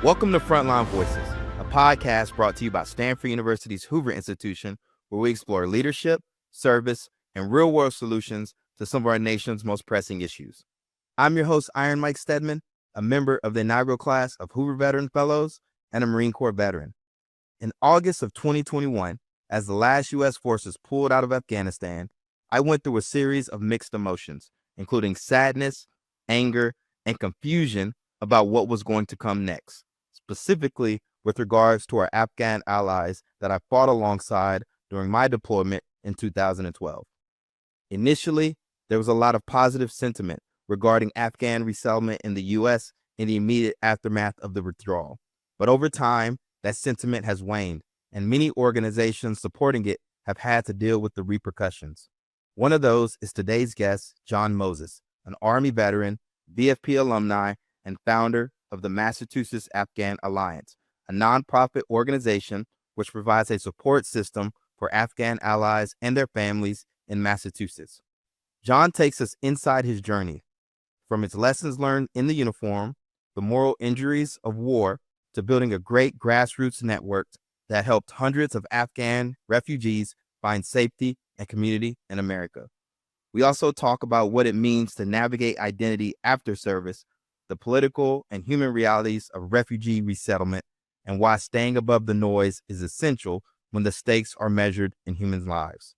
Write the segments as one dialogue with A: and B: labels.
A: Welcome to Frontline Voices, a podcast brought to you by Stanford University's Hoover Institution, where we explore leadership, service, and real-world solutions to some of our nation's most pressing issues. I'm your host, Iron Mike Stedman, a member of the inaugural class of Hoover Veteran Fellows and a Marine Corps veteran. In August of 2021, as the last U.S. forces pulled out of Afghanistan, I went through a series of mixed emotions, including sadness, anger, and confusion about what was going to come next, specifically with regards to our Afghan allies that I fought alongside during my deployment in 2012. Initially, there was a lot of positive sentiment regarding Afghan resettlement in the U.S. in the immediate aftermath of the withdrawal. But over time, that sentiment has waned, and many organizations supporting it have had to deal with the repercussions. One of those is today's guest, John Moses, an Army veteran, VFP alumni, and founder of the Massachusetts Afghan Alliance, a nonprofit organization which provides a support system for Afghan allies and their families in Massachusetts. John takes us inside his journey, from his lessons learned in the uniform, the moral injuries of war, to building a great grassroots network that helped hundreds of Afghan refugees find safety and community in America. We also talk about what it means to navigate identity after service, the political and human realities of refugee resettlement, and why staying above the noise is essential when the stakes are measured in human lives.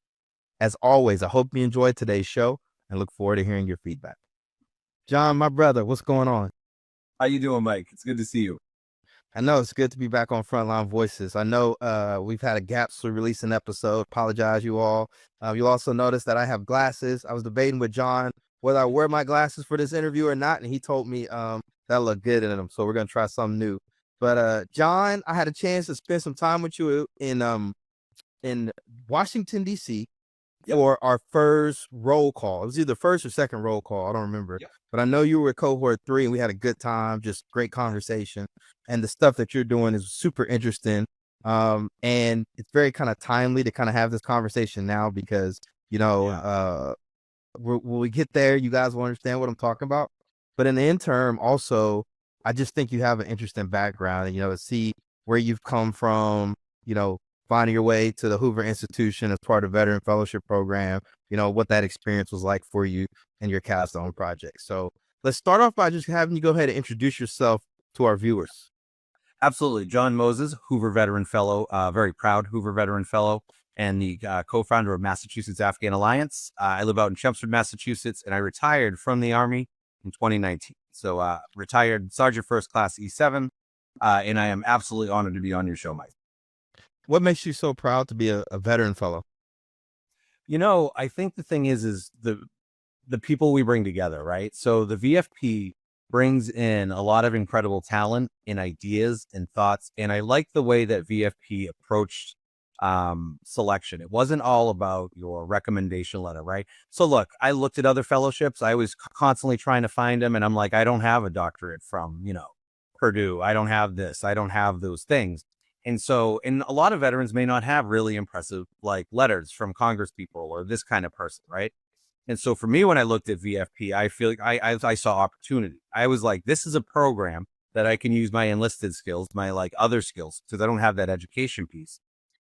A: As always, I hope you enjoyed today's show and look forward to hearing your feedback. John, my brother, what's going on?
B: How you doing, Mike? It's good to see you.
A: I know it's good to be back on Frontline Voices. I know we've had a gap to release an episode. Apologize, you all. You'll also notice that I have glasses. I was debating with John whether I wear my glasses for this interview or not, and he told me that I look good in them. So we're gonna try something new. But John, I had a chance to spend some time with you in Washington, D.C. for our first roll call. It was either first or second roll call. I don't remember.
B: Yep.
A: But I know you were cohort 3 and we had a good time, just great conversation. And the stuff that you're doing is super interesting. And it's very kind of timely to kind of have this conversation now because, when we get there, you guys will understand what I'm talking about. But in the interim, also, I just think you have an interesting background, and, to see where you've come from, finding your way to the Hoover Institution as part of the Veteran Fellowship Program, what that experience was like for you and your capstone project. So let's start off by just having you go ahead and introduce yourself to our viewers.
B: Absolutely. John Moses, Hoover Veteran Fellow, very proud Hoover Veteran Fellow, and the co-founder of Massachusetts Afghan Alliance. I live out in Chelmsford, Massachusetts, and I retired from the Army in 2019. So retired Sergeant First Class E7, and I am absolutely honored to be on your show, Mike.
A: What makes you so proud to be a veteran fellow?
B: I think the thing is the people we bring together, right? So the VFP brings in a lot of incredible talent and ideas and thoughts. And I like the way that VFP approached selection. It wasn't all about your recommendation letter, right? So look, I looked at other fellowships. I was constantly trying to find them. And I'm like, I don't have a doctorate from, Purdue. I don't have this. I don't have those things. And a lot of veterans may not have really impressive letters from Congress people or this kind of person, right? And so for me, when I looked at VFP, I feel like I saw opportunity. I was like, this is a program that I can use my enlisted skills, my other skills, because I don't have that education piece.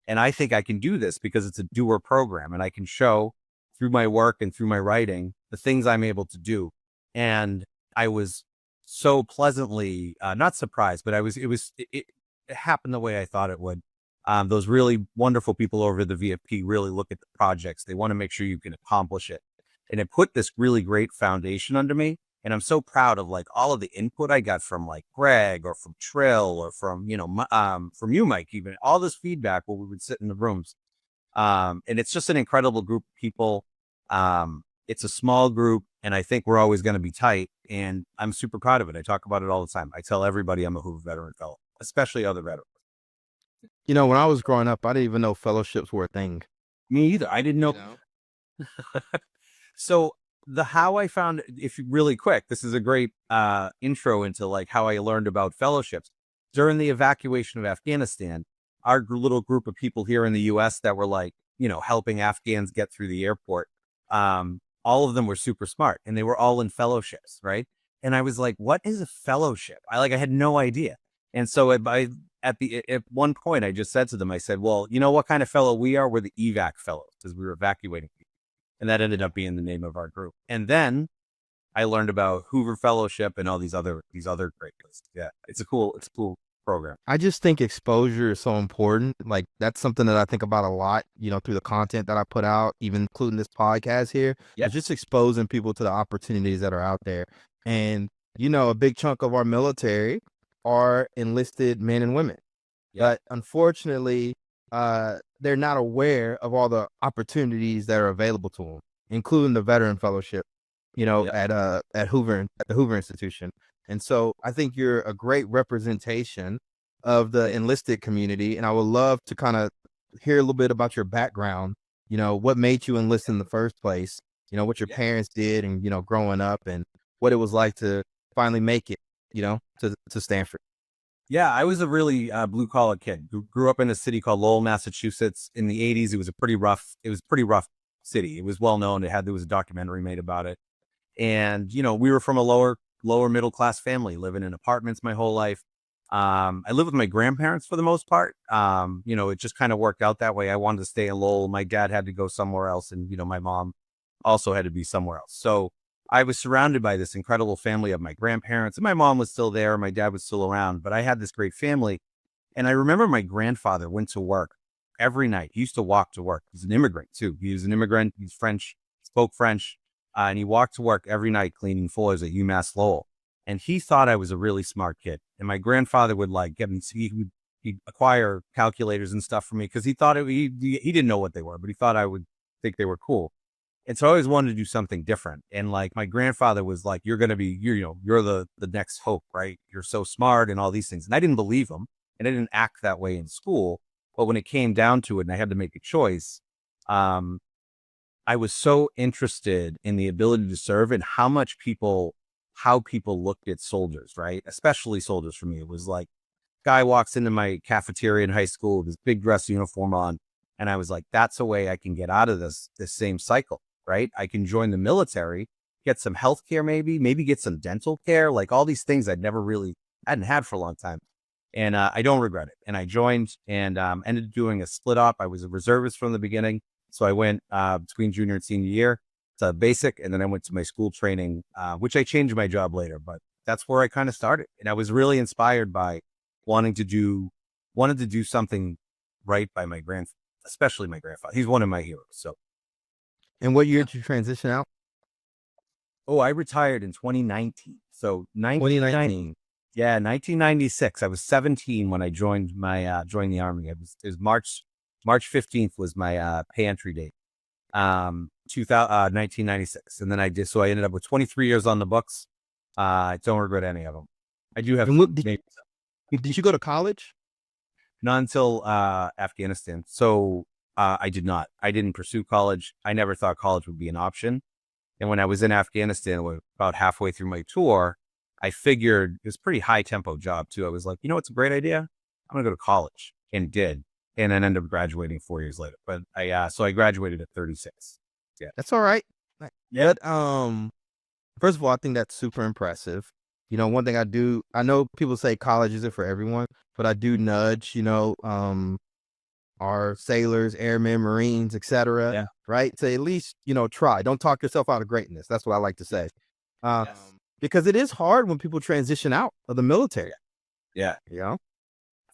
B: And I think I can do this because it's a doer program, and I can show through my work and through my writing the things I'm able to do. And I was so pleasantly not surprised, but it happened the way I thought it would. Those really wonderful people over the VFP really look at the projects. They want to make sure you can accomplish it. And it put this really great foundation under me. And I'm so proud of all of the input I got from Greg or from Trill or from you, Mike, even all this feedback where we would sit in the rooms. And it's just an incredible group of people. It's a small group, and I think we're always going to be tight. And I'm super proud of it. I talk about it all the time. I tell everybody I'm a Hoover Veteran Fellow, especially other veterans.
A: When I was growing up, I didn't even know fellowships were a thing.
B: Me either. I didn't know. So how I found, really quick, this is a great intro into how I learned about fellowships. During the evacuation of Afghanistan, our little group of people here in the U.S. that were helping Afghans get through the airport, all of them were super smart, and they were all in fellowships, right? And I was like, what is a fellowship? I had no idea. And so at one point, I just said to them, I said, well, you know what kind of fellow we are? We're the evac fellows, because we were evacuating people. And that ended up being the name of our group. And then I learned about Hoover Fellowship and all these other great places. Yeah, it's a cool program.
A: I just think exposure is so important. Like, that's something that I think about a lot, through the content that I put out, even including this podcast here.
B: Yeah.
A: It's just exposing people to the opportunities that are out there. And, a big chunk of our military are enlisted men and women.
B: Yeah.
A: But unfortunately, they're not aware of all the opportunities that are available to them, including the Veteran Fellowship, at the Hoover Institution. And so I think you're a great representation of the enlisted community. And I would love to kind of hear a little bit about your background, what made you enlist in the first place, what your parents did and, growing up, and what it was like to finally make it, to Stanford.
B: Yeah, I was a really blue collar kid. Grew up in a city called Lowell, Massachusetts. In the 80s, it was a pretty rough city. It was well known. There was a documentary made about it. And, we were from a lower middle class family, living in apartments my whole life. I lived with my grandparents for the most part. It just kind of worked out that way. I wanted to stay in Lowell. My dad had to go somewhere else, and, my mom also had to be somewhere else. So I was surrounded by this incredible family of my grandparents, and my mom was still there. My dad was still around, but I had this great family. And I remember my grandfather went to work every night. He used to walk to work. He's an immigrant too. He was an immigrant. He's French, spoke French. And he walked to work every night cleaning floors at UMass Lowell. And he thought I was a really smart kid. And my grandfather would get me, he'd acquire calculators and stuff for me, because he thought he didn't know what they were, but he thought I would think they were cool. And so I always wanted to do something different. And my grandfather was like, you're going to be, you're the next hope, right? You're so smart and all these things. And I didn't believe him, and I didn't act that way in school. But when it came down to it and I had to make a choice, I was so interested in the ability to serve and how people looked at soldiers, right? Especially soldiers for me. It was like, guy walks into my cafeteria in high school with his big dress uniform on. And I was like, that's a way I can get out of this same cycle, right? I can join the military, get some health care, maybe get some dental care, like all these things I hadn't had for a long time. And I don't regret it. And I joined and ended up doing a split up. I was a reservist from the beginning. So I went between junior and senior year to basic, and then I went to my school training, which I changed my job later, but that's where I kind of started. And I was really inspired by wanting to do something right by especially my grandfather. He's one of my heroes. So.
A: And what year did you transition out?
B: Oh, I retired in 2019. So 1919. Yeah, 1996. I was 17 when I joined the Army. It was March 15th was my pay entry date. 1996. And then I ended up with 23 years on the books. I don't regret any of them. I do have.
A: Did you go to college?
B: Not until Afghanistan. So I did not. I didn't pursue college. I never thought college would be an option. And when I was in Afghanistan, about halfway through my tour, I figured it was a pretty high tempo job too. I was like, it's a great idea. I'm going to go to college, and did. And then ended up graduating 4 years later. But so I graduated at 36. Yeah.
A: That's all right.
B: Yeah.
A: But first of all, I think that's super impressive. One thing I know people say college isn't for everyone, but I do nudge, our sailors, airmen, Marines, etc. Right? To at least, try. Don't talk yourself out of greatness. That's what I like to say.
B: Yes.
A: Because it is hard when people transition out of the military.
B: Yeah.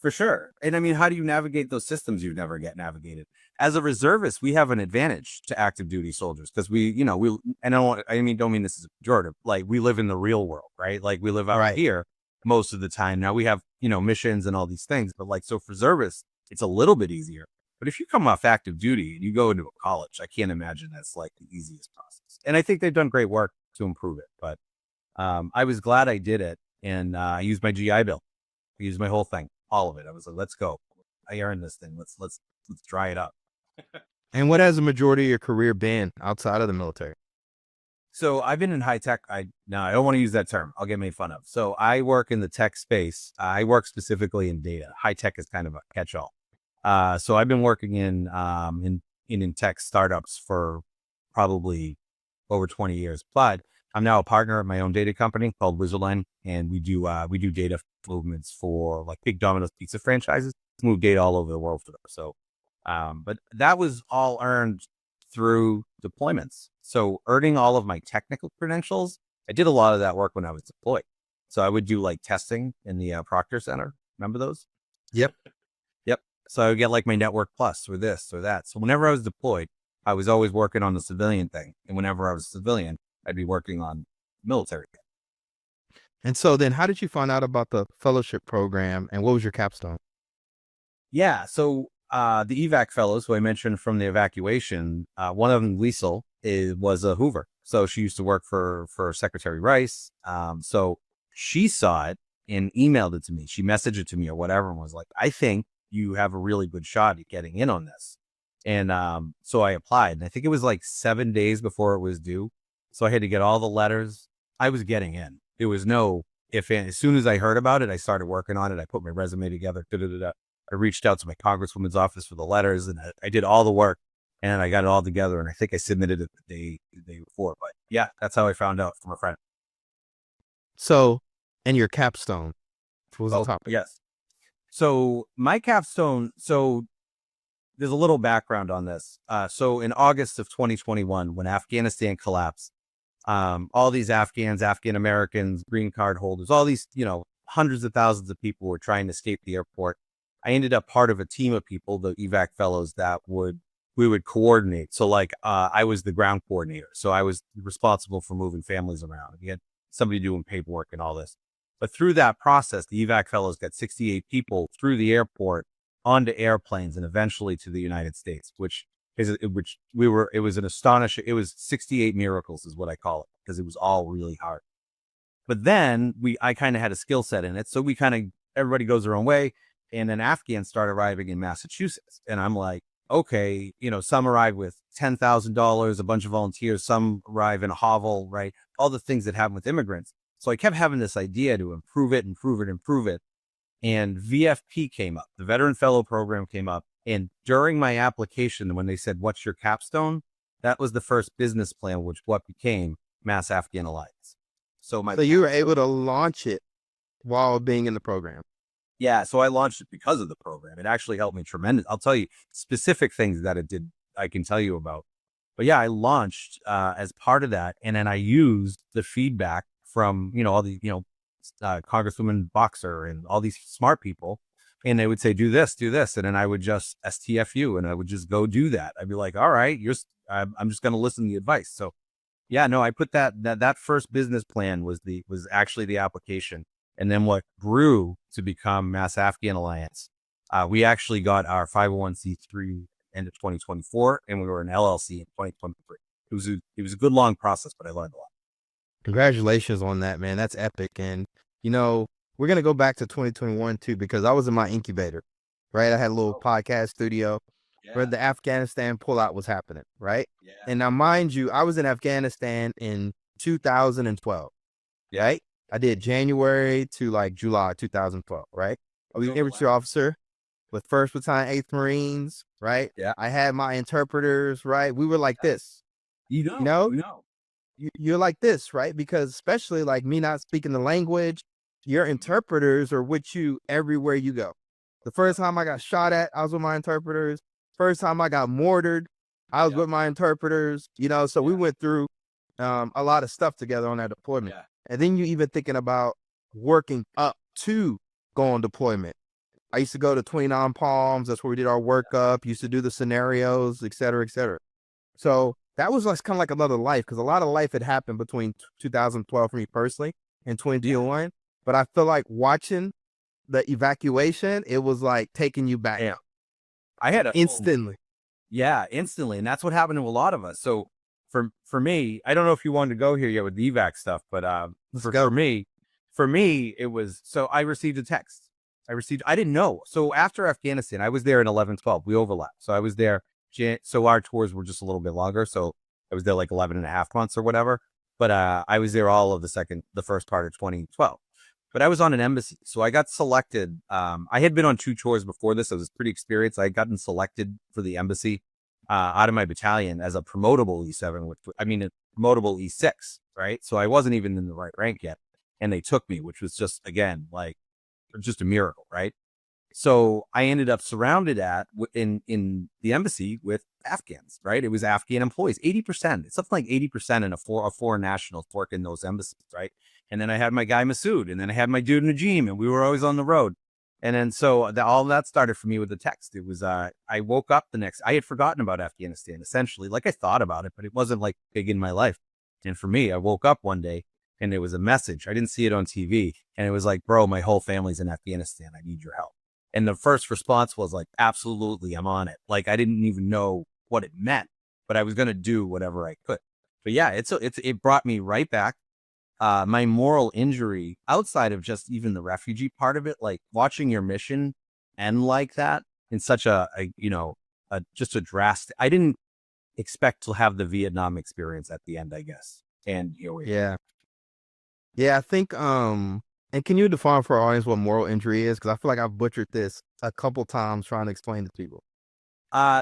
B: For sure. And I mean, how do you navigate those systems you never get navigated? As a reservist, we have an advantage to active duty soldiers, because don't mean this is a pejorative. Like, we live in the real world, right? Like, we live out here most of the time. Now we have, missions and all these things, but so for reservists, it's a little bit easier. But if you come off active duty and you go into a college, I can't imagine that's like the easiest process. And I think they've done great work to improve it. But I was glad I did it. And I used my GI Bill. I used my whole thing. All of it. I was like, let's go. I earned this thing. Let's dry it up.
A: And what has the majority of your career been outside of the military?
B: So I've been in high tech. I don't want to use that term. I'll get made fun of. So I work in the tech space. I work specifically in data. High tech is kind of a catch-all. So I've been working in tech startups for probably over 20 years. But I'm now a partner at my own data company called Wizardline, and we do data movements for like big Domino's pizza franchises. Move data all over the world for them. So, but that was all earned through deployments. So earning all of my technical credentials, I did a lot of that work when I was deployed. So I would do like testing in the Proctor Center. Remember those?
A: Yep.
B: Yep. So I would get like my Network Plus or this or that. So whenever I was deployed, I was always working on the civilian thing. And whenever I was a civilian, I'd be working on military.
A: And so then how did you find out about the fellowship program and what was your capstone?
B: Yeah. So the evac fellows who I mentioned from the evacuation, one of them, Liesel, was a Hoover. So she used to work for Secretary Rice. So she saw it and emailed it to me. She messaged it to me or whatever and was like, I think you have a really good shot at getting in on this. And so I applied, and I think it was like 7 days before it was due. So I had to get all the letters. I was getting in. There was no if. As soon as I heard about it, I started working on it. I put my resume together. I reached out to my congresswoman's office for the letters, and I did all the work, and I got it all together. And I think I submitted it the day before. But yeah, that's how I found out from a friend.
A: So, and your capstone, what was the topic?
B: Yes. So my capstone. So there's a little background on this. So in August of 2021, when Afghanistan collapsed, all these Afghans, Afghan Americans, green card holders, all these, hundreds of thousands of people were trying to escape the airport. I ended up part of a team of people, the evac fellows, that we would coordinate. So like, I was the ground coordinator. So I was responsible for moving families around. We had somebody doing paperwork and all this. But through that process, the evac fellows got 68 people through the airport onto airplanes and eventually to the United States, it was 68 miracles is what I call it, because it was all really hard. But then I kind of had a skill set in it. So everybody goes their own way. And then Afghans start arriving in Massachusetts. And I'm like, okay, some arrive with $10,000, a bunch of volunteers, some arrive in a hovel, right? All the things that happen with immigrants. So I kept having this idea to improve it. And VFP came up, the Veteran Fellow program came up. And during my application, when they said, what's your capstone? That was the first business plan, which what became Mass Afghan Alliance. So
A: you were able to launch it while being in the program.
B: Yeah. So I launched it because of the program. It actually helped me tremendous. I'll tell you specific things that it did. I can tell you about, but yeah, I launched as part of that. And then I used the feedback from, all the, Congresswoman Boxer and all these smart people. And they would say, do this. And then I would just STFU and I would just go do that. I'd be like, all right, I'm just going to listen to the advice. So yeah, no, I put that first business plan was actually the application. And then what grew to become Mass Afghan Alliance, we actually got our 501c3 end of 2024, and we were an LLC in 2023. It was a good long process, but I learned a lot.
A: Congratulations on that, man. That's epic. And, we're going to go back to 2021 too, because I was in my incubator, right? I had a little podcast studio where the Afghanistan pullout was happening, right? Yeah. And now, mind you, I was in Afghanistan in 2012, right? I did January to like July 2012, right? I was an infantry officer with 1st Battalion, 8th Marines, right?
B: Yeah.
A: I had my interpreters, right? We were like this. You're like this, right? Because especially like me not speaking the language, your interpreters are with you everywhere you go. The first time I got shot at, I was with my interpreters. First time I got mortared, I was with my interpreters, so we went through a lot of stuff together on that deployment. Yeah. And then you even thinking about working up to go on deployment. I used to go to 29 Palms. That's where we did our workup, used to do the scenarios, et cetera, et cetera. So that was like kind of like another life, because a lot of life had happened between 2012 for me personally and 2021. Yeah. But I feel like watching the evacuation, it was like taking you back.
B: Yeah. I had
A: instantly.
B: Instantly. And that's what happened to a lot of us. So for me, I don't know if you wanted to go here yet with the evac stuff, but for me, it was, so I received a text. I didn't know. So after Afghanistan, I was there in 11-12. We overlapped. So I was there. So our tours were just a little bit longer. So I was there like 11 and a half months or whatever. But I was there all of the first part of 2012. But I was on an embassy. So I got selected. I had been on 2 tours before this. I was pretty experienced. I had gotten selected for the embassy out of my battalion as a promotable E7, which, I mean, promotable E6, right? So I wasn't even in the right rank yet. And they took me, which was just, again, like just a miracle, right? So I ended up surrounded in the embassy with Afghans, right? It was Afghan employees, 80%. It's something like 80% in a foreign nationals work in those embassies, right? And then I had my guy Masood, and then I had my dude Najim, and we were always on the road. And then so all that started for me with the text. It was I woke up I had forgotten about Afghanistan essentially. Like I thought about it, but it wasn't like big in my life. And for me, I woke up one day and it was a message. I didn't see it on TV, and it was like, "Bro, my whole family's in Afghanistan. I need your help." And the first response was like, "Absolutely, I'm on it." Like I didn't even know what it meant, but I was going to do whatever I could. But yeah, it brought me right back. My moral injury outside of just even the refugee part of it, like watching your mission end like that in such just a drastic, I didn't expect to have the Vietnam experience at the end, I guess. And here we are.
A: Yeah. Yeah, I think, and can you define for our audience what moral injury is? Because I feel like I've butchered this a couple times trying to explain to people.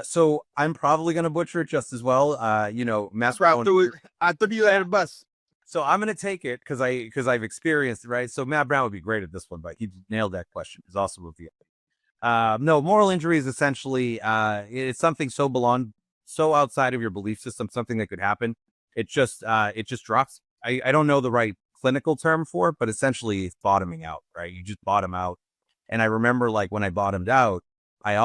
B: So I'm probably going to butcher it just as well.
A: That's right. I threw you at a bus.
B: So I'm going to take it because I've experienced it, right? So Matt Brown would be great at this one, but he nailed that question. He's also a Vietnam. No, moral injury is essentially, it's something so outside of your belief system, something that could happen. It just drops. I don't know the right clinical term for it, but essentially it's bottoming out, right? You just bottom out. And I remember like when I bottomed out, I had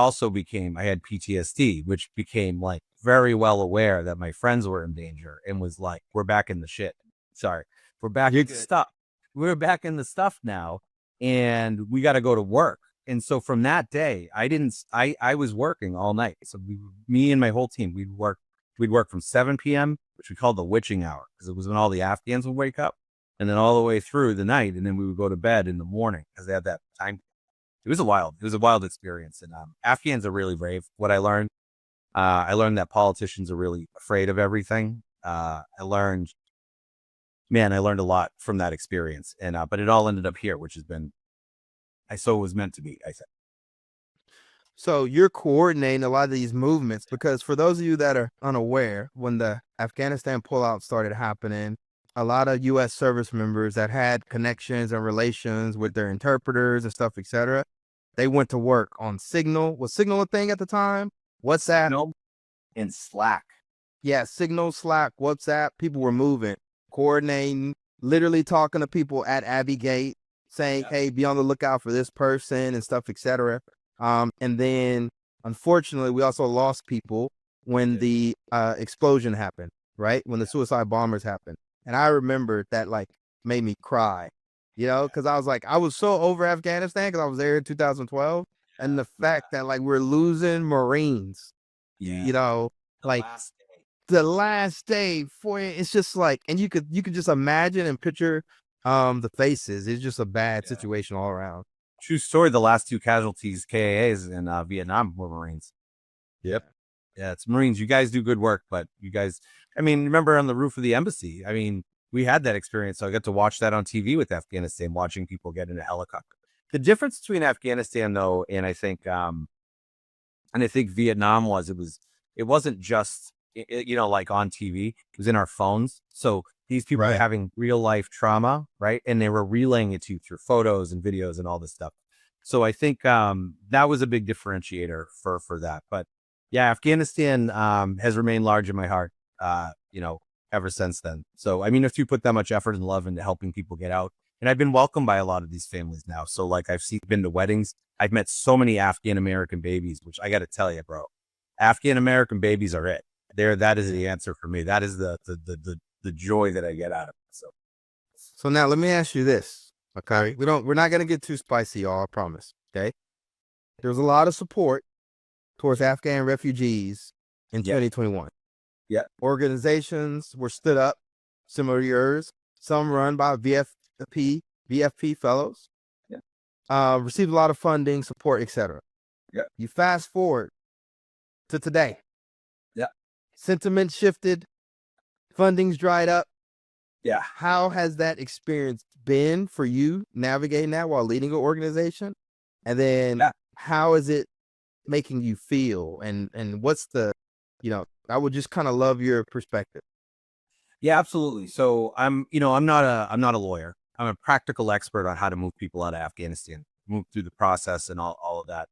B: PTSD, which became like very well aware that my friends were in danger and was like, we're back in the shit. Sorry. We're back in the stuff. We're back in the stuff now, and we got to go to work. And so from that day, I was working all night. So me and my whole team, we'd work from 7 p.m., which we called the witching hour, because it was when all the Afghans would wake up, and then all the way through the night. And then we would go to bed in the morning because they had that time. It was a wild experience. And Afghans are really brave. What I learned that politicians are really afraid of everything. I learned a lot from that experience, and but it all ended up here, which has been, it was meant to be, I think.
A: So you're coordinating a lot of these movements, because for those of you that are unaware, when the Afghanistan pullout started happening, a lot of U.S. service members that had connections and relations with their interpreters and stuff, etc., they went to work on Signal. Was Signal a thing at the time? WhatsApp?
B: Signal and Slack.
A: Yeah, Signal, Slack, WhatsApp. People were moving, coordinating, literally talking to people at Abbey Gate, saying, hey, be on the lookout for this person and stuff, etc. And then, unfortunately, we also lost people when the explosion happened, right? When the suicide bombers happened. And I remember that like made me cry, because I was like, I was so over Afghanistan because I was there in 2012. And the fact that like we're losing Marines, like the last day for it, it's just like, and you could just imagine and picture the faces. It's just a bad situation all around.
B: True story. The last two casualties, KAAs in Vietnam, were Marines.
A: Yep.
B: Yeah, it's Marines. You guys do good work, but you guys, remember on the roof of the embassy, we had that experience. So I got to watch that on TV with Afghanistan, watching people get in a helicopter. The difference between Afghanistan, though, and I think Vietnam it wasn't just, like on TV, it was in our phones. So these people are having real life trauma, right? And they were relaying it to you through photos and videos and all this stuff. So I think that was a big differentiator for that. But yeah, Afghanistan has remained large in my heart, ever since then. So, if you put that much effort and love into helping people get out, and I've been welcomed by a lot of these families now. So like been to weddings. I've met so many Afghan-American babies, which I got to tell you, bro, Afghan-American babies are it. That is the answer for me. That is the joy that I get out of it.
A: So now let me ask you this. Okay. We're not going to get too spicy, y'all, I promise. Okay. There's a lot of support towards Afghan refugees in 2021.
B: Yeah.
A: Organizations were stood up, similar to yours, some run by VFP fellows. Yeah. Received a lot of funding, support, etc.
B: Yeah.
A: You fast forward to today.
B: Yeah.
A: Sentiment shifted, funding's dried up.
B: Yeah.
A: How has that experience been for you navigating that while leading an organization? And then how is it making you feel? And what's the, I would just kind of love your perspective.
B: Yeah, absolutely. So I'm not a lawyer. I'm a practical expert on how to move people out of Afghanistan, move through the process and all of that.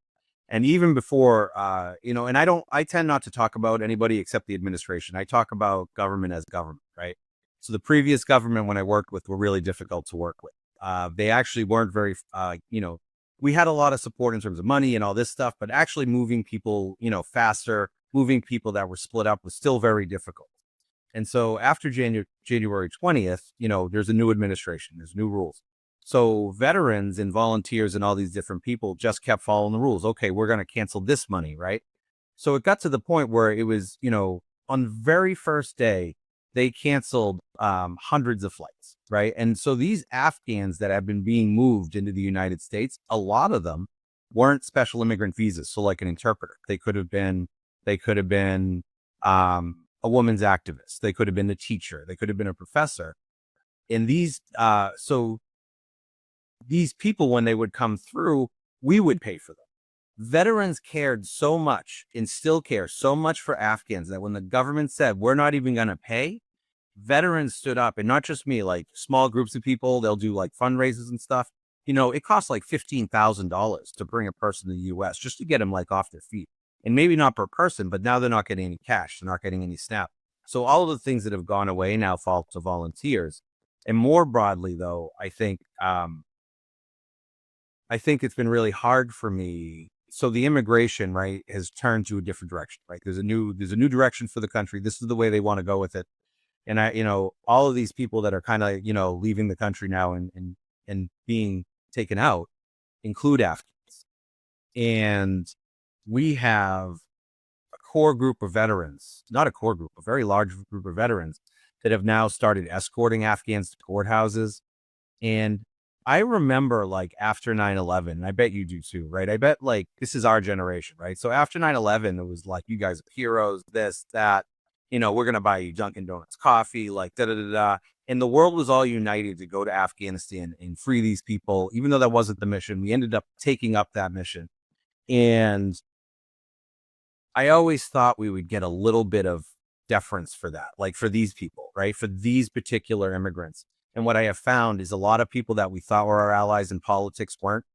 B: And even before, and I tend not to talk about anybody except the administration. I talk about government as government, right? So the previous government, when I worked with, were really difficult to work with. They actually weren't very, we had a lot of support in terms of money and all this stuff, but actually moving people, faster, moving people that were split up was still very difficult. And so after January 20th, there's a new administration, there's new rules. So veterans and volunteers and all these different people just kept following the rules. Okay, we're going to cancel this money, right? So it got to the point where it was, on the very first day, they canceled hundreds of flights, right? And so these Afghans that have been being moved into the United States, a lot of them weren't special immigrant visas. So like an interpreter, they could have been, a woman's activist. They could have been a teacher. They could have been a professor. And so these people, when they would come through, we would pay for them. Veterans cared so much and still care so much for Afghans that when the government said, we're not even going to pay, veterans stood up, and not just me, like small groups of people, they'll do like fundraisers and stuff. It costs like $15,000 to bring a person to the US just to get them like off their feet. And maybe not per person, but now they're not getting any cash. They're not getting any SNAP. So all of the things that have gone away now fall to volunteers. And more broadly, though, I think it's been really hard for me. So the immigration, right, has turned to a different direction, right? There's a new direction for the country. This is the way they want to go with it. And all of these people that are kind of, leaving the country now and being taken out include Afghans. And we have a core group of veterans, not a core group, a very large group of veterans that have now started escorting Afghans to courthouses. And I remember like after 9/11, and I bet you do too, right? I bet like this is our generation, right? So after 9/11, it was like, you guys are heroes, this, that, we're going to buy you Dunkin' Donuts coffee, like da da da da. And the world was all united to go to Afghanistan and free these people. Even though that wasn't the mission, we ended up taking up that mission. And I always thought we would get a little bit of deference for that, like for these people, right? For these particular immigrants. And what I have found is a lot of people that we thought were our allies in politics weren't.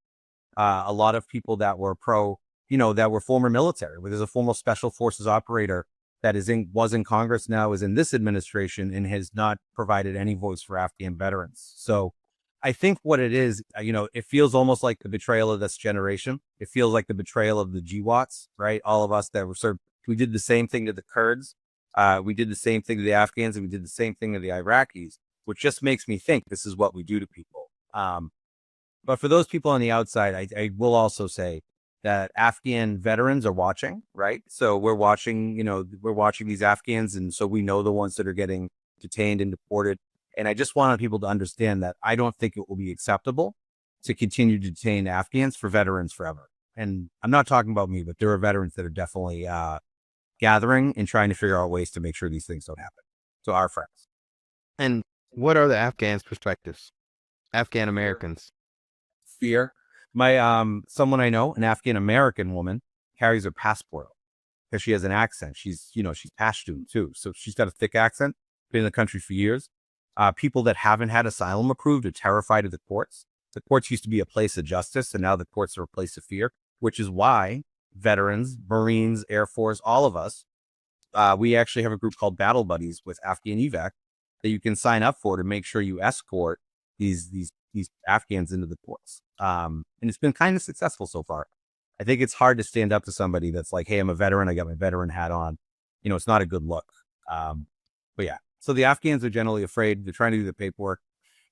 B: A lot of people that were that were former military. Where there's a former special forces operator that was in Congress now, is in this administration, and has not provided any voice for Afghan veterans. So I think what it is, it feels almost like the betrayal of this generation. It feels like the betrayal of the GWATs, right? All of us that were we did the same thing to the Kurds. We did the same thing to the Afghans, and we did the same thing to the Iraqis, which just makes me think this is what we do to people. But for those people on the outside, I will also say that Afghan veterans are watching, right? So we're watching these Afghans, and so we know the ones that are getting detained and deported. And I just wanted people to understand that I don't think it will be acceptable to continue to detain Afghans for veterans forever. And I'm not talking about me, but there are veterans that are definitely gathering and trying to figure out ways to make sure these things don't happen. So our friends.
A: And what are the Afghans' perspectives? Afghan Americans.
B: Fear. Someone I know, an Afghan American woman, carries her passport because she has an accent. She's Pashtun too. So she's got a thick accent, been in the country for years. People that haven't had asylum approved are terrified of the courts. The courts used to be a place of justice, and now the courts are a place of fear, which is why veterans, Marines, Air Force, all of us, we actually have a group called Battle Buddies with Afghan evac that you can sign up for to make sure you escort these Afghans into the courts. And it's been kind of successful so far. I think it's hard to stand up to somebody that's like, hey, I'm a veteran. I got my veteran hat on. It's not a good look. But yeah, so the Afghans are generally afraid. They're trying to do the paperwork,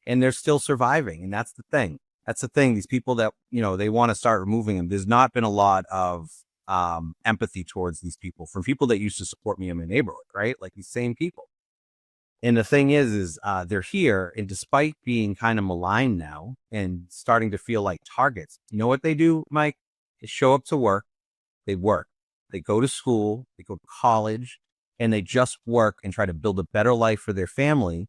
B: and they're still surviving. And that's the thing. These people that, they want to start removing them. There's not been a lot of empathy towards these people from people that used to support me in my neighborhood, right? Like these same people. And the thing is they're here, and despite being kind of maligned now and starting to feel like targets, you know what they do, Mike? They show up to work, they work, they go to school, they go to college, and they just work and try to build a better life for their family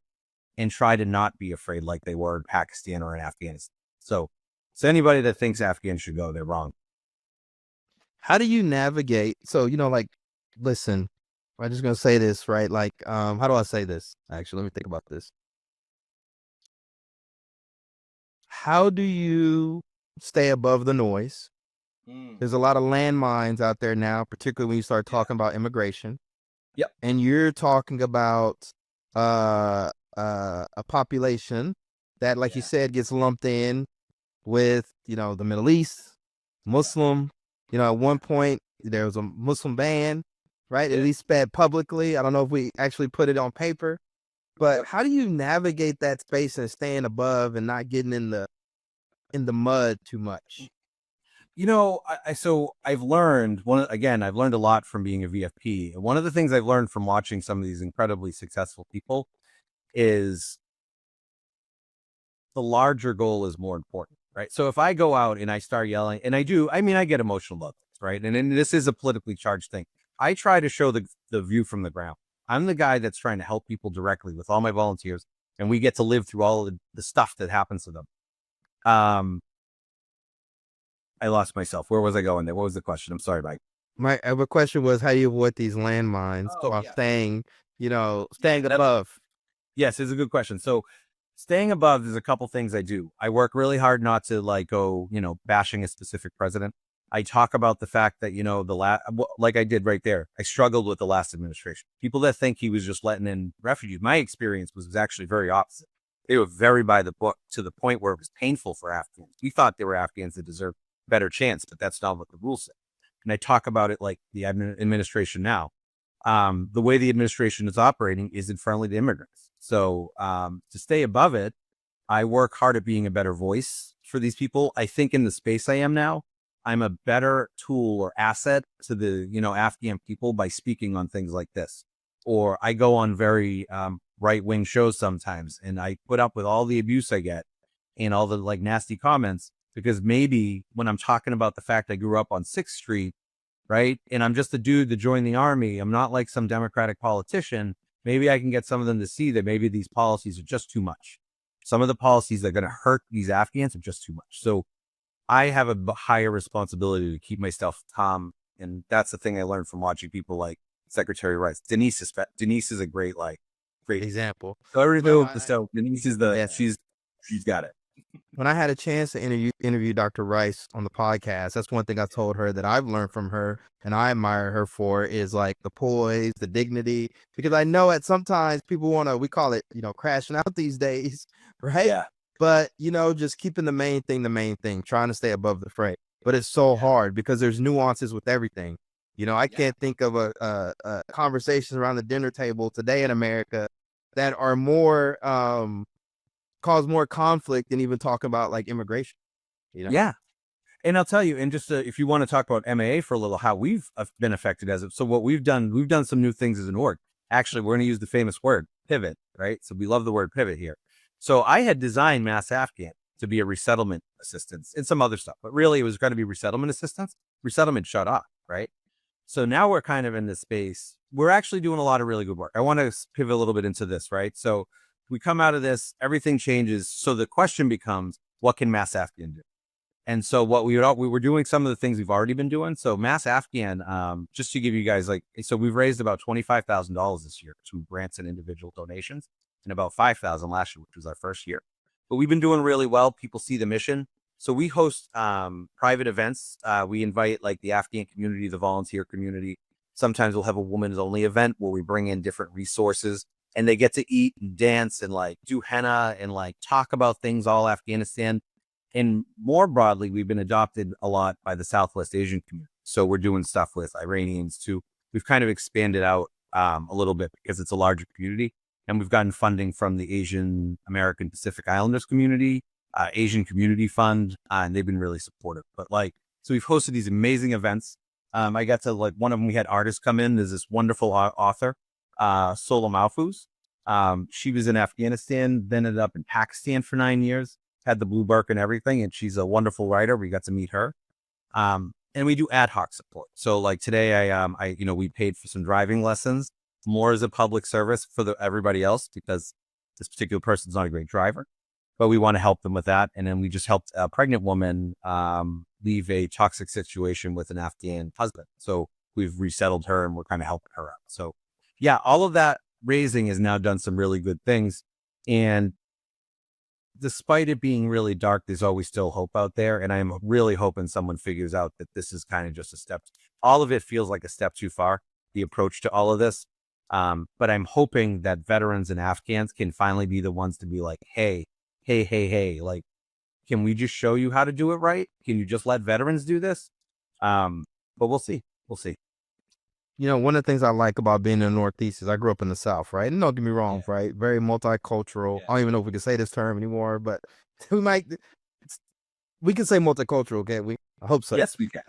B: and try to not be afraid like they were in Pakistan or in Afghanistan. So anybody that thinks Afghans should go, they're wrong.
A: How do you navigate? So, listen, I'm just gonna say this, right? Like, how do I say this? Actually, let me think about this. How do you stay above the noise?
B: Mm.
A: There's a lot of landmines out there now, particularly when you start
B: Yeah.
A: talking about immigration.
B: Yep.
A: And you're talking about a population that, like you
B: Yeah.
A: said, gets lumped in with, the Middle East, Muslim. At one point there was a Muslim ban, right? At
B: Yeah.
A: least said publicly. I don't know if we actually put it on paper, but
B: Yep.
A: how do you navigate that space and staying above and not getting in the mud too much?
B: So I've learned I've learned a lot from being a VFP. And one of the things I've learned from watching some of these incredibly successful people is the larger goal is more important, right? So if I go out and I start yelling, and I get emotional about this, right? And this is a politically charged thing. I try to show the view from the ground. I'm the guy that's trying to help people directly with all my volunteers, and we get to live through all of the stuff that happens to them. I lost myself. Where was I going there? What was the question? I'm sorry, Mike.
A: My other question was, how do you avoid these landmines while
B: Yeah.
A: staying above?
B: Yes, it's a good question. So staying above, there's a couple things I do. I work really hard not to go, bashing a specific president. I talk about the fact that, like I did right there, I struggled with the last administration. People that think he was just letting in refugees, my experience was actually very opposite. They were very by the book to the point where it was painful for Afghans. We thought they were Afghans that deserved a better chance, but that's not what the rules say. And I talk about it like the administration now. The way the administration is operating isn't friendly to immigrants. So to stay above it, I work hard at being a better voice for these people. I think in the space I am now, I'm a better tool or asset to the, Afghan people by speaking on things like this. Or I go on very right-wing shows sometimes, and I put up with all the abuse I get and all the nasty comments, because maybe when I'm talking about the fact I grew up on 6th Street, right, and I'm just a dude that joined the army, I'm not like some Democratic politician, maybe I can get some of them to see that maybe these policies are just too much. Some of the policies that are going to hurt these Afghans are just too much. So I have a higher responsibility to keep myself calm. And that's the thing I learned from watching people like Secretary Rice. Denise is a great
A: Example.
B: So
A: No,
B: Denise is she's got it.
A: When I had a chance to interview Dr. Rice on the podcast, that's one thing I told her that I've learned from her and I admire her for, is like the poise, the dignity, because I know at sometimes people we call it, crashing out these days, right?
B: Yeah.
A: But, just keeping the main thing, trying to stay above the fray. But it's so hard because there's nuances with everything. I can't think of a conversations around the dinner table today in America that are more, cause more conflict than even talking about like immigration.
B: Yeah. And I'll tell you, and just if you want to talk about MAA for a little, how we've been affected as it. So what we've done some new things as an org. Actually, we're going to use the famous word pivot, right? So we love the word pivot here. So I had designed Mass Afghan to be a resettlement assistance and some other stuff, but really it was going to be resettlement assistance. Resettlement shut off, right? So now we're kind of in this space. We're actually doing a lot of really good work. I want to pivot a little bit into this, right? So we come out of this, everything changes. So the question becomes, what can Mass Afghan do? And so what we were doing some of the things we've already been doing. So Mass Afghan, just to give you guys so we've raised about $25,000 this year through grants and individual donations, and about $5,000 last year, which was our first year. But we've been doing really well. People see the mission. So we host private events. We invite the Afghan community, the volunteer community. Sometimes we'll have a women's only event where we bring in different resources, and they get to eat and dance and do henna and talk about things all Afghanistan. And more broadly, we've been adopted a lot by the Southwest Asian community. So we're doing stuff with Iranians too. We've kind of expanded out a little bit because it's a larger community. And we've gotten funding from the Asian American Pacific Islanders community, Asian Community Fund, and they've been really supportive. But so we've hosted these amazing events. I got to one of them, we had artists come in. There's this wonderful author, Sola Mahfouz. She was in Afghanistan, then ended up in Pakistan for 9 years. Had the blue book and everything, and she's a wonderful writer. We got to meet her. And we do ad hoc support. So today we paid for some driving lessons, more as a public service for everybody else, because this particular person's not a great driver, but we want to help them with that. And then we just helped a pregnant woman leave a toxic situation with an Afghan husband. So we've resettled her and we're kind of helping her out. So yeah, all of that raising has now done some really good things. And despite it being really dark, there's always still hope out there. And I'm really hoping someone figures out that this is kind of just a step. All of it feels like a step too far, the approach to all of this. But I'm hoping that veterans and Afghans can finally be the ones to be like, hey, like, can we just show you how to do it right? Can you just let veterans do this? But we'll see. We'll see.
A: You know, one of the things I like about being in the Northeast is I grew up in the South, right? And don't get me wrong, right? Very multicultural. I don't even know if we can say this term anymore, but we can say multicultural, can't we? I hope so.
B: Yes, we can.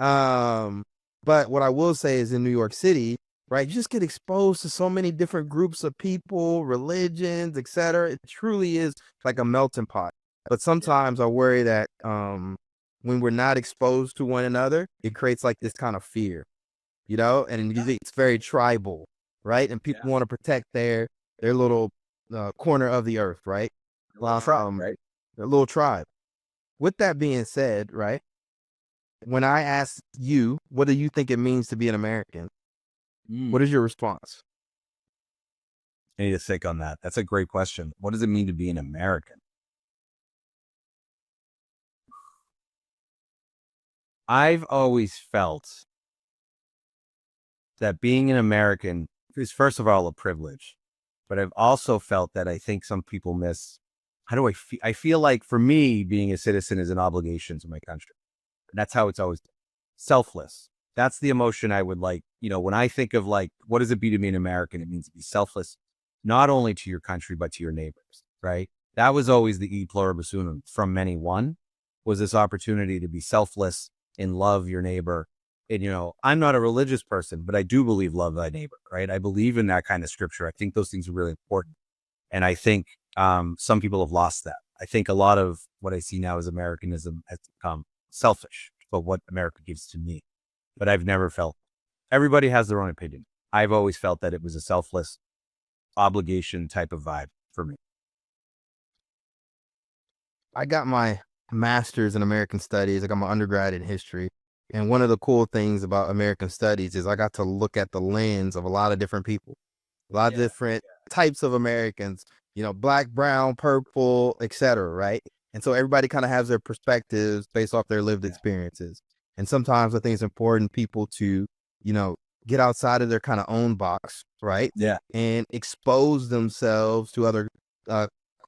A: But what I will say is in New York City, right, you just get exposed to so many different groups of people, religions, etc. It truly is like a melting pot. But sometimes I worry that when we're not exposed to one another, it creates like this kind of fear. You know, and it's very tribal, right? And people want to protect their little corner of the earth, right?
B: Right.
A: Their little tribe. With that being said, right? When I ask you, what do you think it means to be an American? What is your response?
B: I need to think on that. That's a great question. What does it mean to be an American? I've always felt that being an American is, first of all, a privilege. But I've also felt that I think some people miss, how do I feel? I feel like for me, being a citizen is an obligation to my country. And that's how it's always been. Selfless. That's the emotion I would like, when I think of like, what does it be to be an American? It means to be selfless, not only to your country, but to your neighbors, right? That was always the e pluribus unum from many one, was this opportunity to be selfless and love your neighbor. And, I'm not a religious person, but I do believe love thy neighbor, right? I believe in that kind of scripture. I think those things are really important. And I think some people have lost that. I think a lot of what I see now as Americanism has become selfish for what America gives to me. But I've never felt, everybody has their own opinion. I've always felt that it was a selfless obligation type of vibe for me.
A: I got my master's in American studies. I got my undergrad in history. And one of the cool things about American studies is I got to look at the lens of a lot of different people, a lot of different types of Americans, black, brown, purple, etc. Right. And so everybody kind of has their perspectives based off their lived experiences. And sometimes I think it's important people to, get outside of their kind of own box, right?
B: Yeah.
A: And expose themselves to other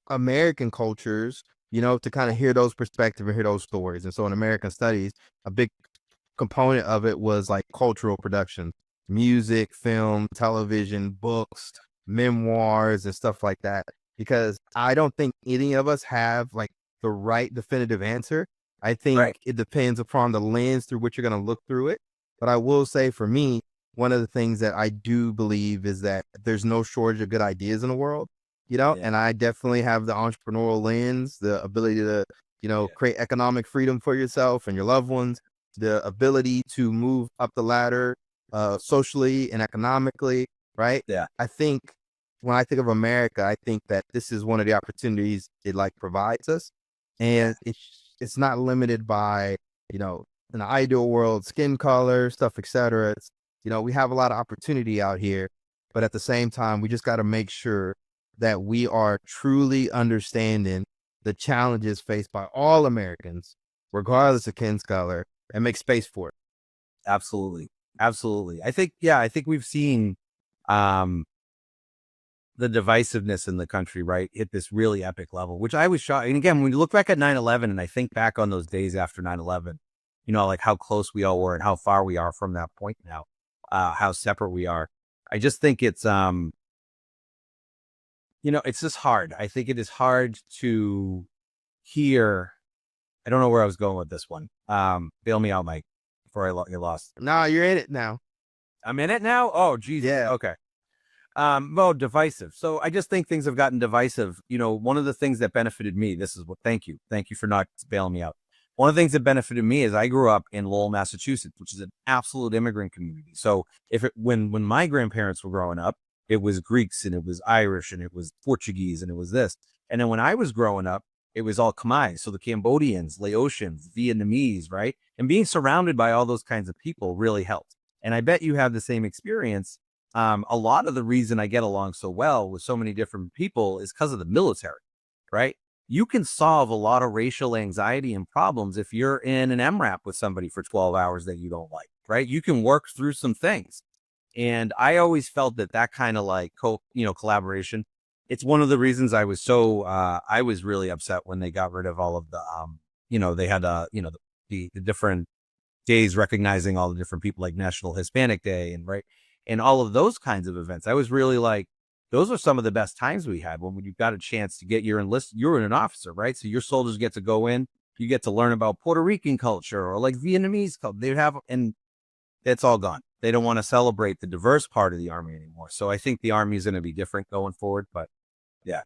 A: American cultures, to kind of hear those perspectives and hear those stories. And so in American studies, a big component of it was like cultural production, music, film, television, books, memoirs, and stuff like that. Because I don't think any of us have like the right definitive answer. I think it depends upon the lens through which you're going to look through it. But I will say for me, one of the things that I do believe is that there's no shortage of good ideas in the world, and I definitely have the entrepreneurial lens, the ability to, create economic freedom for yourself and your loved ones, the ability to move up the ladder socially and economically, right?
B: Yeah.
A: I think when I think of America, I think that this is one of the opportunities it like provides us. And it's not limited by, in the ideal world, skin color, stuff, etc. It's, we have a lot of opportunity out here, but at the same time, we just got to make sure that we are truly understanding the challenges faced by all Americans, regardless of skin color, and make space for it.
B: Absolutely. Absolutely. I think we've seen the divisiveness in the country, right, hit this really epic level, which I was shocked. And again, when you look back at 9/11 and I think back on those days after 9/11, like how close we all were and how far we are from that point now, how separate we are. I just think it's, it's just hard. I think it is hard to hear. I don't know where I was going with this one. Bail me out, Mike, before I get lost.
A: No, you're in it now.
B: I'm in it now? Oh, geez.
A: Yeah.
B: Okay. Well, divisive. So I just think things have gotten divisive. One of the things that benefited me, thank you for not bailing me out. One of the things that benefited me is I grew up in Lowell, Massachusetts, which is an absolute immigrant community. So when my grandparents were growing up, it was Greeks and it was Irish and it was Portuguese and it was this. And then when I was growing up, it was all Khmer. So the Cambodians, Laotians, Vietnamese, right? And being surrounded by all those kinds of people really helped. And I bet you have the same experience a lot of the reason I get along so well with so many different people is because of the military, right? You can solve a lot of racial anxiety and problems if you're in an MRAP with somebody for 12 hours that you don't like, right? You can work through some things. And I always felt that kind of like collaboration. It's one of the reasons I was really upset when they got rid of all of the they had the different days recognizing all the different people, like National Hispanic Day and all of those kinds of events. I was really like, those are some of the best times we had when you got a chance to get your enlist. You're an officer, right? So your soldiers get to go in, you get to learn about Puerto Rican culture or like Vietnamese culture. And it's all gone. They don't want to celebrate the diverse part of the Army anymore. So I think the Army is going to be different going forward, but yeah.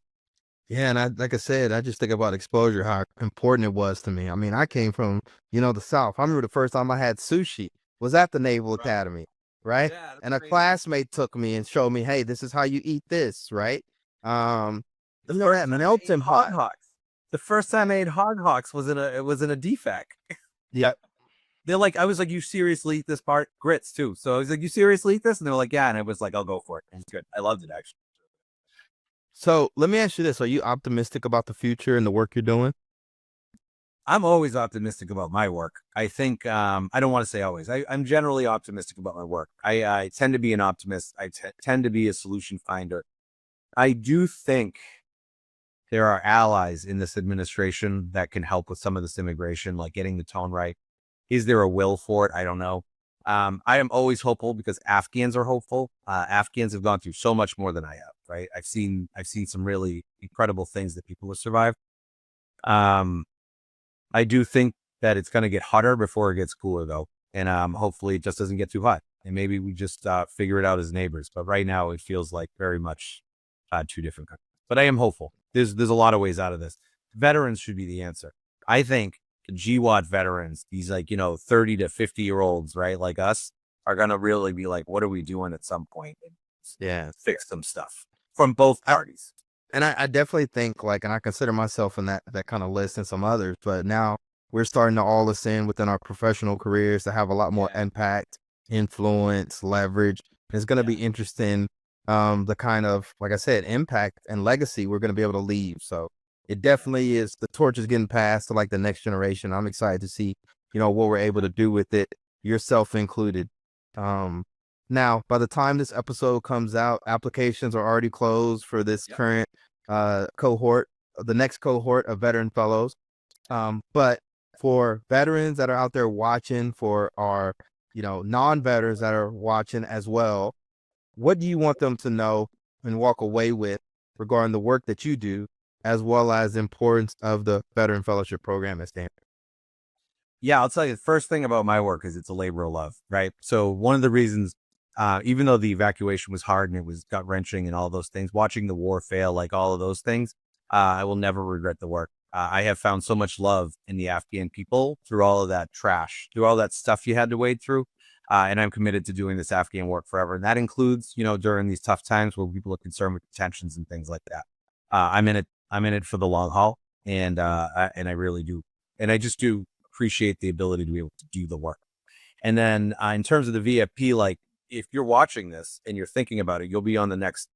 A: Yeah, and like I said, I just think about exposure, how important it was to me. I mean, I came from, the South. I remember the first time I had sushi was at the Naval Academy, right?
B: Yeah, that's
A: And a
B: crazy.
A: classmate took me and showed me, hey, this is how you eat this, right?
B: The first time I ate hog hawks was in a DFAC.
A: Yeah.
B: They're like, I was like, you seriously eat this part? Grits too. So I was like, you seriously eat this? And they were like, yeah. And I was like, I'll go for it. And it's good. I loved it actually.
A: So let me ask you this. Are you optimistic about the future and the work you're doing?
B: I'm always optimistic about my work. I think, I don't want to say always. I'm generally optimistic about my work. I tend to be an optimist. I tend to be a solution finder. I do think there are allies in this administration that can help with some of this immigration, like getting the tone right. Is there a will for it? I don't know. I am always hopeful because Afghans are hopeful. Afghans have gone through so much more than I have, right? I've seen some really incredible things that people have survived. I do think that it's going to get hotter before it gets cooler, though. And hopefully it just doesn't get too hot. And maybe we just figure it out as neighbors. But right now it feels like very much two different countries. But I am hopeful. There's a lot of ways out of this. Veterans should be the answer. I think the GWAT veterans, these 30 to 50-year-olds, right, like us, are going to really be like, what are we doing at some point? And
A: Yeah.
B: fix some stuff from both parties.
A: And I definitely think and I consider myself in that kind of list and some others, but now we're starting to all ascend within our professional careers to have a lot more impact, influence, leverage. It's going to be interesting, the kind of, like I said, impact and legacy we're going to be able to leave. So it definitely is, the torch is getting passed to the next generation. I'm excited to see, what we're able to do with it, yourself included. Now, by the time this episode comes out, applications are already closed for this current cohort, the next cohort of veteran fellows. But for veterans that are out there watching, for our, non-veterans that are watching as well, what do you want them to know and walk away with regarding the work that you do, as well as the importance of the Veteran Fellowship Program at Stanford?
B: Yeah, I'll tell you, the first thing about my work is it's a labor of love, right? So one of the reasons, even though the evacuation was hard and it was gut wrenching and all those things, watching the war fail, like all of those things, I will never regret the work. I have found so much love in the Afghan people through all of that trash, through all that stuff you had to wade through. And I'm committed to doing this Afghan work forever. And that includes, during these tough times where people are concerned with detentions and things like that. I'm in it for the long haul, and I really do. And I just do appreciate the ability to be able to do the work. And then in terms of the VFP, if you're watching this and you're thinking about it, you'll be on the next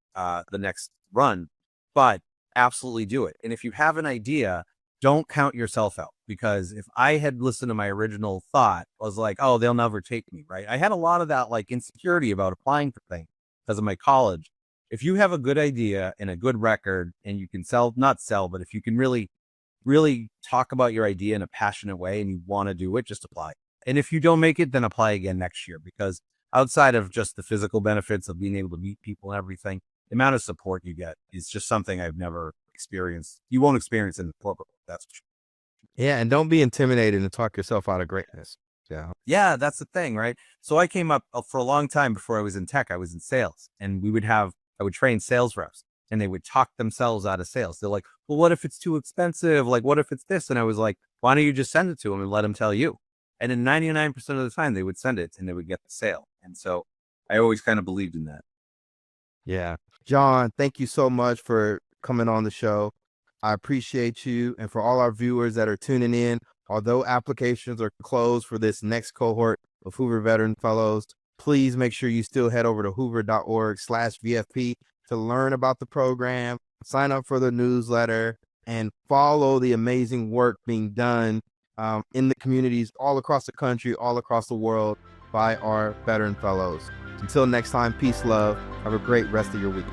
B: run, but absolutely do it. And if you have an idea, don't count yourself out, because if I had listened to my original thought, I was like, oh, they'll never take me, right? I had a lot of that insecurity about applying for things because of my college. If you have a good idea and a good record and you can not sell, but if you can really talk about your idea in a passionate way and you want to do it, just apply. And if you don't make it, then apply again next year, because outside of just the physical benefits of being able to meet people and everything, the amount of support you get is just something I've never experienced. You won't experience in the corporate. That's for sure.
A: Yeah. And don't be intimidated and talk yourself out of greatness. Yeah.
B: Yeah, that's the thing, right? So I came up for a long time before I was in tech. I was in sales, and I would train sales reps, and they would talk themselves out of sales. They're like, well, what if it's too expensive? What if it's this? And I was like, why don't you just send it to them and let them tell you? And then 99% of the time they would send it and they would get the sale. And so I always kind of believed in that.
A: Yeah. John, thank you so much for coming on the show. I appreciate you. And for all our viewers that are tuning in, although applications are closed for this next cohort of Hoover Veteran Fellows, please make sure you still head over to hoover.org/VFP to learn about the program, sign up for the newsletter, and follow the amazing work being done in the communities all across the country, all across the world by our veteran fellows. Until next time, peace, love. Have a great rest of your week.